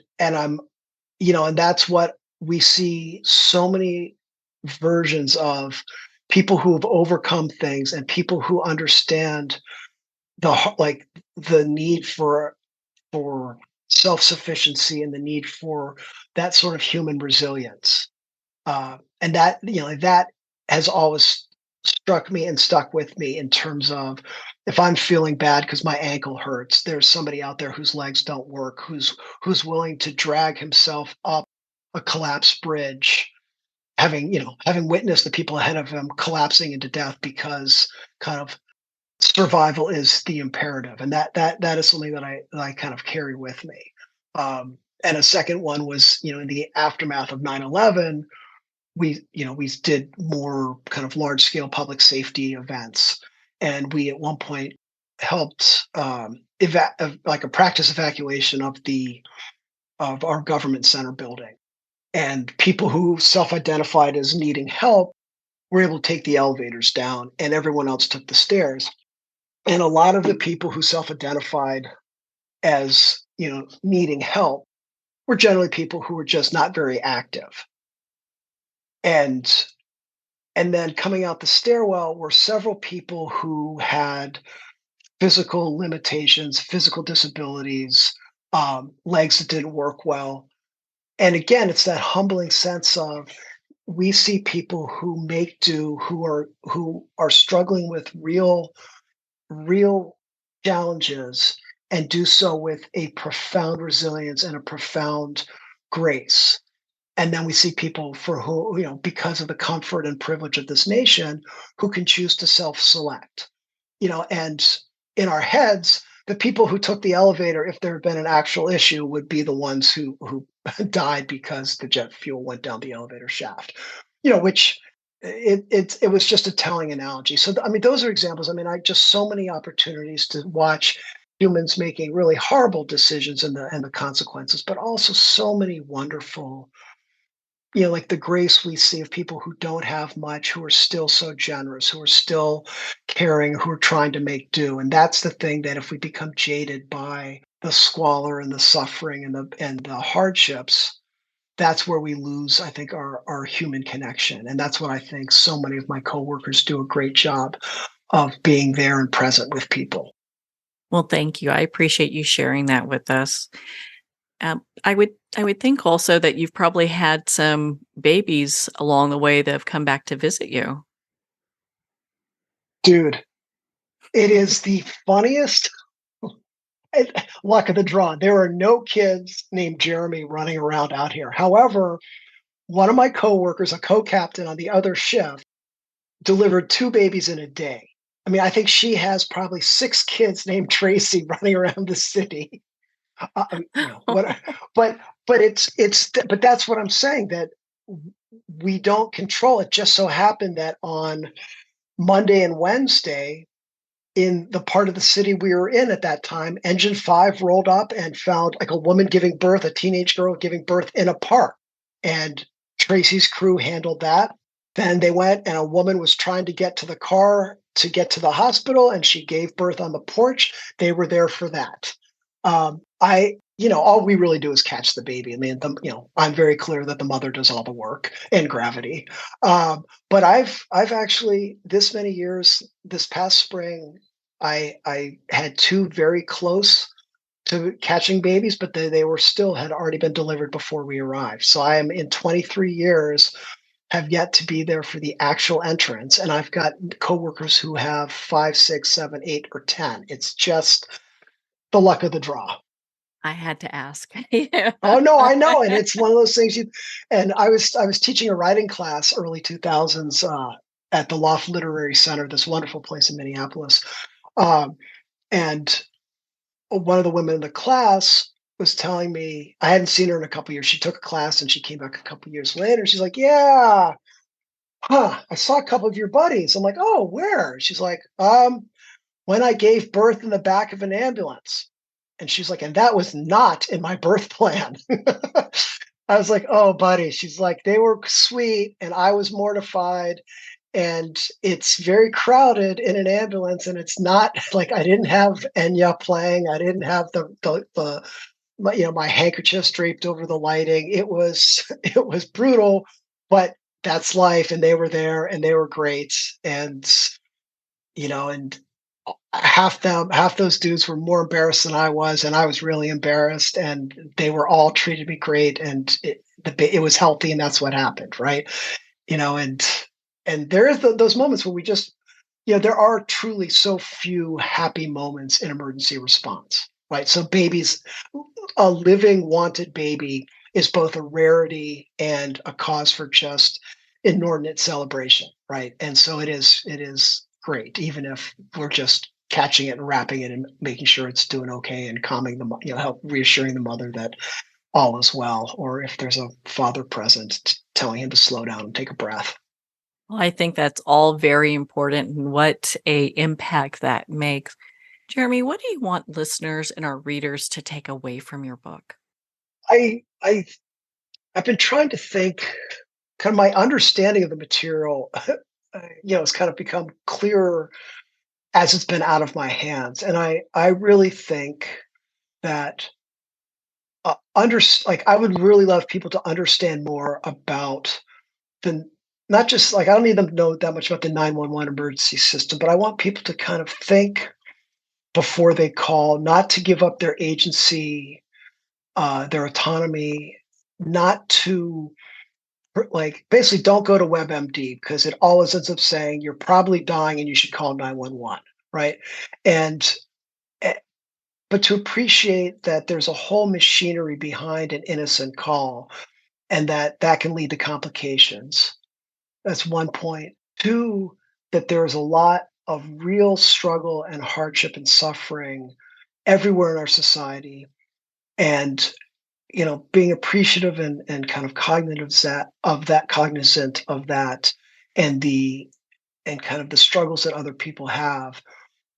that's what we see, so many versions of people who have overcome things and people who understand the need for self-sufficiency and the need for that sort of human resilience. And that has always struck me and stuck with me in terms of, if I'm feeling bad because my ankle hurts, there's somebody out there whose legs don't work, who's willing to drag himself up a collapsed bridge, having witnessed the people ahead of him collapsing into death because kind of survival is the imperative. And that is something that I kind of carry with me. And a second one was, in the aftermath of 9/11, we did more kind of large scale public safety events. And we at one point helped like a practice evacuation of our government center building. And people who self-identified as needing help were able to take the elevators down, and everyone else took the stairs. And a lot of the people who self-identified as, needing help were generally people who were just not very active. And and then coming out the stairwell were several people who had physical limitations, physical disabilities, legs that didn't work well. And again, it's that humbling sense of we see people who make do, who are struggling with real challenges, and do so with a profound resilience and a profound grace. And then we see people for who, because of the comfort and privilege of this nation, who can choose to self-select. And in our heads, the people who took the elevator, if there had been an actual issue, would be the ones who died because the jet fuel went down the elevator shaft. Which it was just a telling analogy. So I mean, those are examples. I mean, I just so many opportunities to watch humans making really horrible decisions and the consequences, but also so many wonderful, like the grace we see of people who don't have much, who are still so generous, who are still caring, who are trying to make do. And that's the thing, that if we become jaded by the squalor and the suffering and the hardships, that's where we lose, I think, our human connection. And that's what I think so many of my coworkers do a great job of, being there and present with people. Well, thank you. I appreciate you sharing that with us. I would think also that you've probably had some babies along the way that have come back to visit you. Dude, it is the funniest luck of the draw. There are no kids named Jeremy running around out here. However, one of my coworkers, a co-captain on the other shift, delivered 2 babies in a day. I mean, I think she has probably 6 kids named Tracy running around the city. What but but that's what I'm saying, that we don't control it. Just so happened that on Monday and Wednesday, in the part of the city we were in at that time, Engine 5 rolled up and found like a woman giving birth, a teenage girl giving birth in a park. And Tracy's crew handled that. Then they went, and a woman was trying to get to the car to get to the hospital, and she gave birth on the porch. They were there for that. All we really do is catch the baby. I mean, I'm very clear that the mother does all the work and gravity. But I've actually, this many years, this past spring, I had 2 very close to catching babies, but they were still had already been delivered before we arrived. So I am, in 23 years, have yet to be there for the actual entrance. And I've got coworkers who have 5, 6, 7, 8, or 10. It's just the luck of the draw. I had to ask. Yeah. Oh no, I know, and it's one of those things. And I was teaching a writing class early 2000s at the Loft Literary Center, this wonderful place in Minneapolis, and one of the women in the class was telling me, I hadn't seen her in a couple years. She took a class and she came back a couple years later. She's like, "Yeah, I saw a couple of your buddies." I'm like, "Oh, where?" She's like, when I gave birth in the back of an ambulance." And she's like, "And that was not in my birth plan." I was like, "Oh, buddy." She's like, "They were sweet and I was mortified, and it's very crowded in an ambulance, and it's not like I didn't have Enya playing. I didn't have my handkerchief draped over the lighting. It was it was brutal, but that's life, and they were there and they were great." And half those dudes were more embarrassed than I was, and I was really embarrassed, and they were all treated me great, and it was healthy, and that's what happened, right? And there is those moments where we just, there are truly so few happy moments in emergency response, right? So babies, a living wanted baby is both a rarity and a cause for just inordinate celebration, right? And so it is great, even if we're just catching it and wrapping it and making sure it's doing okay and calming help reassuring the mother that all is well, or if there's a father present telling him to slow down and take a breath. Well, I think that's all very important and what a impact that makes. Jeremy, what do you want listeners and our readers to take away from your book? I've been trying to think, kind of my understanding of the material, has kind of become clearer as it's been out of my hands, and I really think that like I would really love people to understand more about the not just like I don't need them to know that much about the 911 emergency system, but I want people to kind of think before they call, not to give up their agency, their autonomy, not to like basically don't go to WebMD because it always ends up saying you're probably dying and you should call 911, right? And eh, but to appreciate that there's a whole machinery behind an innocent call and that can lead to complications. That's one point. Two, that there is a lot of real struggle and hardship and suffering everywhere in our society. And being appreciative and kind of cognizant of that, and kind of the struggles that other people have,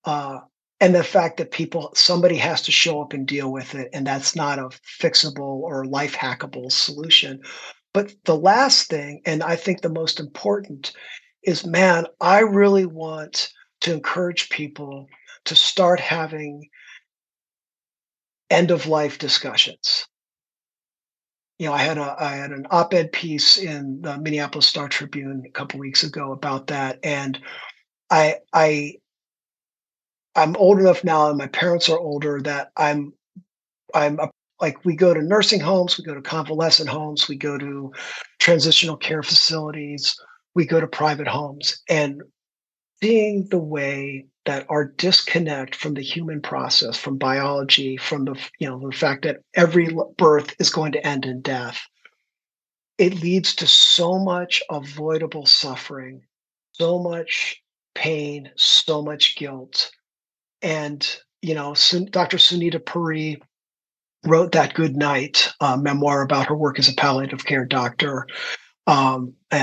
uh, and the fact that somebody has to show up and deal with it, and that's not a fixable or life hackable solution. But the last thing, and I think the most important, is man, I really want to encourage people to start having end of life discussions. I had an op-ed piece in the Minneapolis Star Tribune a couple weeks ago about that, and I I I'm old enough now, and my parents are older that like we go to nursing homes, we go to convalescent homes, we go to transitional care facilities, we go to private homes, and seeing the way that our disconnect from the human process, from biology, from the fact that every birth is going to end in death, it leads to so much avoidable suffering, so much pain, so much guilt. And, Dr. Sunita Puri wrote that Good Night memoir about her work as a palliative care doctor. And I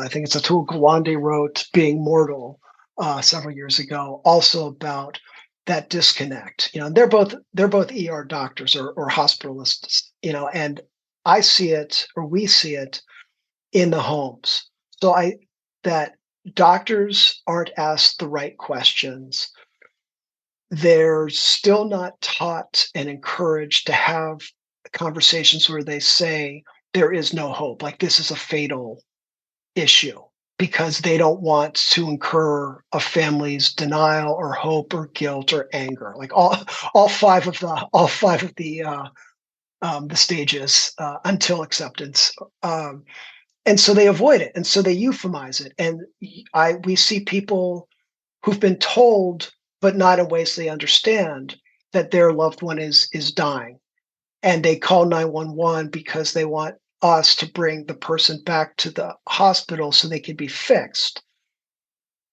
think it's Atul Gawande wrote Being Mortal several years ago, also about that disconnect. And they're both ER doctors or hospitalists, and I see it or we see it in the homes. So I that doctors aren't asked the right questions. They're still not taught and encouraged to have conversations where they say there is no hope, like this is a fatal issue, because they don't want to incur a family's denial or hope or guilt or anger, like all five of the stages until acceptance. And so they avoid it, and so they euphemize it. And we see people who've been told, but not in ways they understand, that their loved one is dying, and they call 911 because they want us to bring the person back to the hospital so they can be fixed.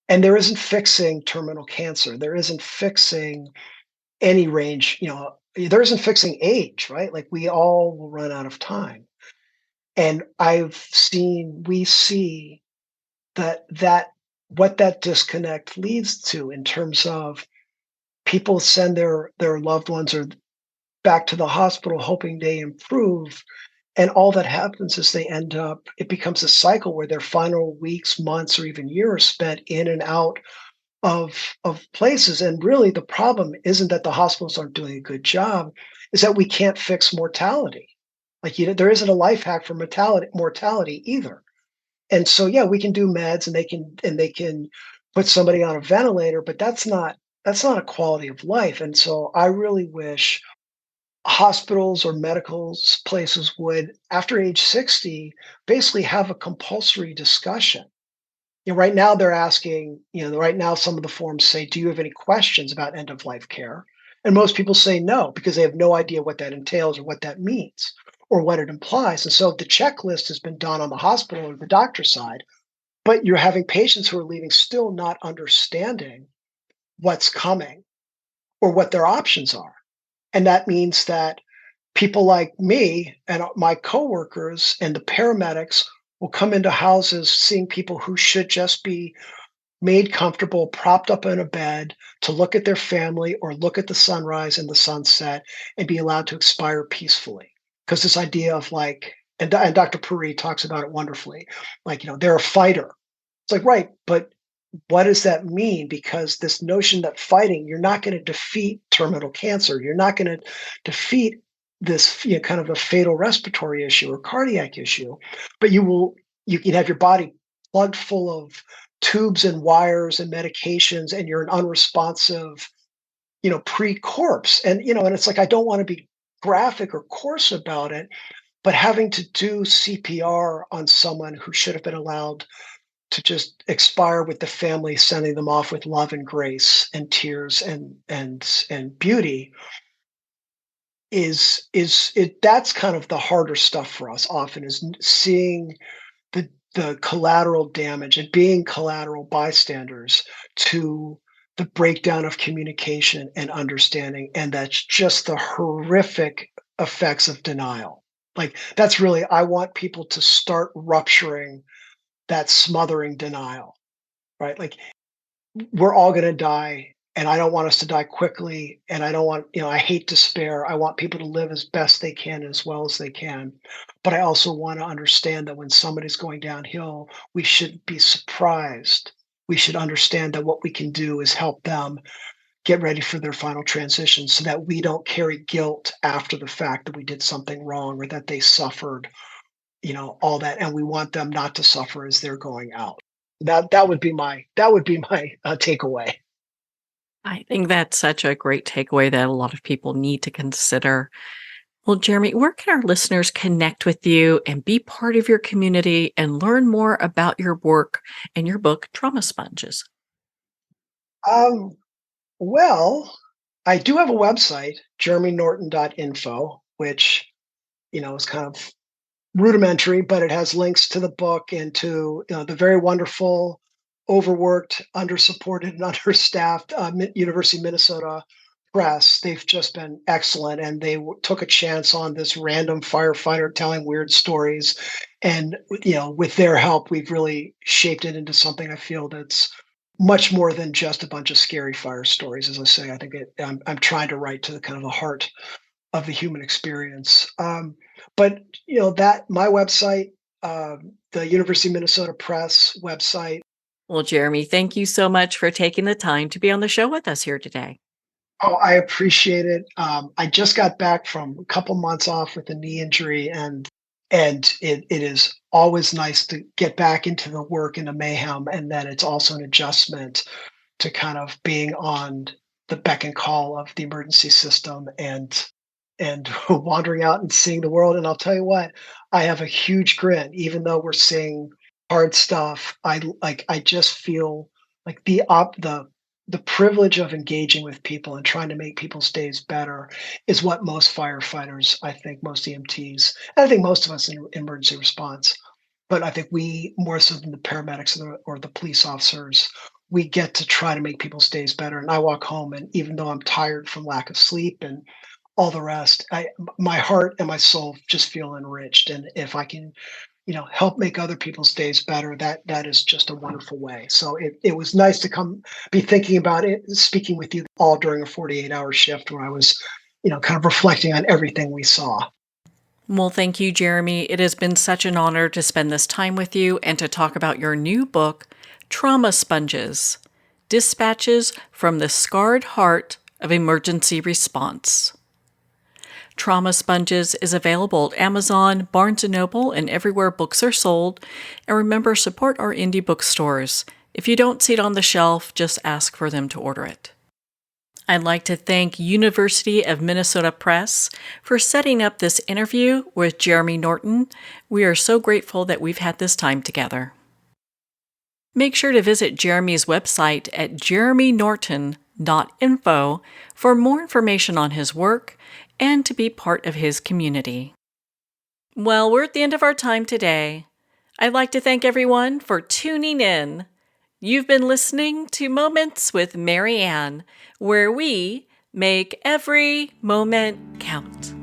And there isn't fixing terminal cancer. There isn't fixing any range, there isn't fixing age, right? Like we all will run out of time. And we see that what that disconnect leads to in terms of people send their loved ones or back to the hospital hoping they improve, and all that happens is it becomes a cycle where their final weeks, months, or even years spent in and out of places. And really the problem isn't that the hospitals aren't doing a good job, is that we can't fix mortality. Like there isn't a life hack for mortality either. And so, yeah, we can do meds, and they can put somebody on a ventilator, but that's not a quality of life. And so I really wish hospitals or medical places would, after age 60, basically have a compulsory discussion. Right now they're asking, right now some of the forms say, do you have any questions about end of life care? And most people say no, because they have no idea what that entails or what that means or what it implies. And so the checklist has been done on the hospital or the doctor side, but you're having patients who are leaving still not understanding what's coming or what their options are. And that means that people like me and my coworkers and the paramedics will come into houses seeing people who should just be made comfortable, propped up in a bed to look at their family or look at the sunrise and the sunset and be allowed to expire peacefully. Because this idea of like, and Dr. Puri talks about it wonderfully, like, they're a fighter. It's like, right, but what does that mean? Because this notion that fighting, you're not going to defeat terminal cancer. You're not going to defeat this kind of a fatal respiratory issue or cardiac issue, but you can have your body plugged full of tubes and wires and medications, and you're an unresponsive, pre-corpse. And it's like, I don't want to be graphic or coarse about it, but having to do CPR on someone who should have been allowed to just expire with the family sending them off with love and grace and tears and beauty that's kind of the harder stuff for us often, is seeing the collateral damage and being collateral bystanders to the breakdown of communication and understanding, and that's just the horrific effects of denial. Like, that's really, I want people to start rupturing that smothering denial, right? Like, we're all going to die, and I don't want us to die quickly. And I don't want, I hate despair. I want people to live as best they can, as well as they can. But I also want to understand that when somebody's going downhill, we shouldn't be surprised. We should understand that what we can do is help them get ready for their final transition, so that we don't carry guilt after the fact that we did something wrong or that they suffered, all that. And we want them not to suffer as they're going out. That would be my takeaway. I think that's such a great takeaway that a lot of people need to consider. Well, Jeremy, where can our listeners connect with you and be part of your community and learn more about your work and your book, Trauma Sponges? Well, I do have a website, jeremynorton.info, which, is kind of rudimentary, but it has links to the book and to the very wonderful, overworked, undersupported, and understaffed University of Minnesota Press. They've just been excellent, and they took a chance on this random firefighter telling weird stories. And with their help, we've really shaped it into something I feel that's much more than just a bunch of scary fire stories. As I say, I think I'm trying to write to the kind of the heart of the human experience. But that my website, the University of Minnesota Press website. Well, Jeremy, thank you so much for taking the time to be on the show with us here today. Oh, I appreciate it. I just got back from a couple months off with a knee injury, and it is always nice to get back into the work and the mayhem, and then it's also an adjustment to kind of being on the beck and call of the emergency system and wandering out and seeing the world. And I'll tell you what, I have a huge grin, even though we're seeing hard stuff. I just feel like the privilege of engaging with people and trying to make people's days better is what most firefighters, I think most EMTs, and I think most of us in emergency response, but I think we, more so than the paramedics or the police officers, we get to try to make people's days better. And I walk home, and even though I'm tired from lack of sleep and all the rest, my heart and my soul just feel enriched. And if I can, help make other people's days better, that is just a wonderful way. So it was nice to be thinking about it, speaking with you all during a 48-hour shift where I was, kind of reflecting on everything we saw. Well, thank you, Jeremy. It has been such an honor to spend this time with you and to talk about your new book, Trauma Sponges: Dispatches from the Scarred Heart of Emergency Response. Trauma Sponges is available at Amazon, Barnes & Noble, and everywhere books are sold. And remember, support our indie bookstores. If you don't see it on the shelf, just ask for them to order it. I'd like to thank University of Minnesota Press for setting up this interview with Jeremy Norton. We are so grateful that we've had this time together. Make sure to visit Jeremy's website at jeremynorton.info for more information on his work and to be part of his community. Well, we're at the end of our time today. I'd like to thank everyone for tuning in. You've been listening to Moments with Marianne, where we make every moment count.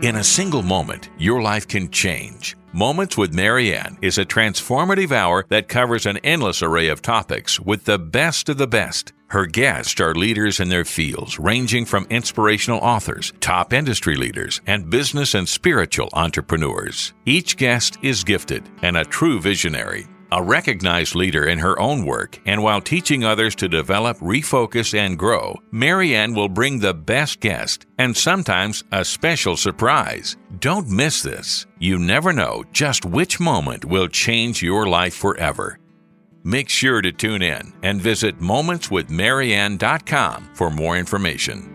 In a single moment, your life can change. Moments with Marianne is a transformative hour that covers an endless array of topics with the best of the best. Her guests are leaders in their fields, ranging from inspirational authors, top industry leaders, and business and spiritual entrepreneurs. Each guest is gifted and a true visionary, a recognized leader in her own work, and while teaching others to develop, refocus, and grow, Marianne will bring the best guest and sometimes a special surprise. Don't miss this. You never know just which moment will change your life forever. Make sure to tune in and visit momentswithmarianne.com for more information.